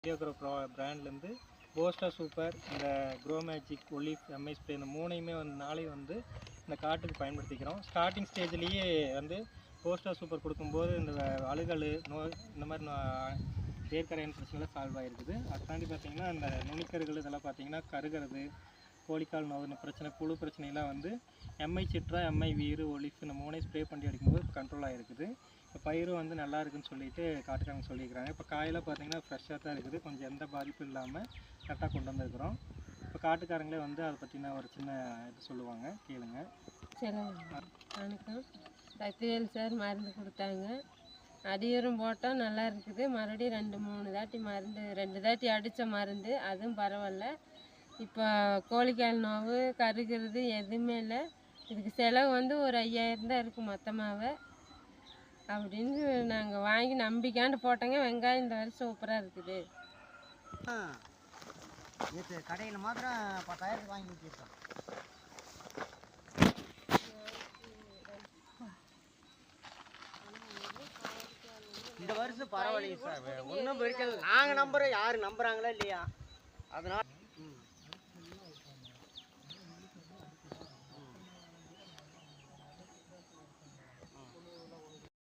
ஜியோக்ரோ பிராண்ட்லேருந்து போஸ்டா super, இந்த grow magic, ஒலிஃப், Mi spray இந்த மூணையுமே நாளையும் இந்த காட்டுக்கு பயன்படுத்திக்கிறோம். ஸ்டார்டிங் ஸ்டேஜ்லேயே போஸ்டா சூப்பர் கொடுக்கும்போது இந்த அழுகல் நோய் இந்த மாதிரி வேர்க்கரையான பிரச்சனைலாம் சால்வ் ஆகிருக்குது. அதை தாண்டி பார்த்திங்கன்னா இந்த நுனிக்கருகள் இதெல்லாம் பார்த்திங்கன்னா கருகிறது, கோழிக்கால் நோய் இந்த பிரச்சனை, புழு பிரச்சனைலாம் எம்ஐ சிட்ரா, எம்ஐ வீரு, ஒலிஃப் இந்த மூணையும் ஸ்ப்ரே பண்ணி அடிக்கும்போது கண்ட்ரோல் ஆகிருக்குது. இப்போ பயிரும் நல்லா இருக்குதுன்னு சொல்லிட்டு காட்டுக்காரங்க சொல்லியிருக்கிறாங்க. இப்போ காயெல்லாம் பார்த்திங்கன்னா ஃப்ரெஷ்ஷாக தான் இருக்குது, கொஞ்சம் எந்த பாதிப்பும் இல்லாமல் கரெக்டாக கொண்டு வந்துருக்குறோம். இப்போ காட்டுக்காரங்களே அதை பற்றின ஒரு சின்ன இது சொல்லுவாங்க, கேளுங்க. வணக்கம். சக்திவேல் சார் மருந்து கொடுத்தாங்க, அடியூரம் போட்டால் நல்லா இருக்குது. மறுபடியும் 2-3 தாட்டி மருந்து 2 தாட்டி அடித்த மருந்து, அதுவும் பரவாயில்ல. இப்போ கோழிக்கால் நோவு கருகிறது எதுவுமே இல்லை. இதுக்கு செலவு ஒரு 5000 தான் இருக்குது மொத்தமாகவே. அப்படின்னு நாங்கள் வாங்கி நம்பிக்காண்டு போட்டோங்க. வெங்காயம் இந்த வருஷம் சூப்பராக இருக்குது. நேற்று கடையில் மாத்திரம் 10,000 வாங்கி வச்சுருக்கோம். இந்த வருஷம் பரவாயில்லைங்க சார், ஒன்றும் பெருக்கல. நாங்கள் நம்புகிறோம், யார் நம்புகிறாங்களா இல்லையா, அதனால்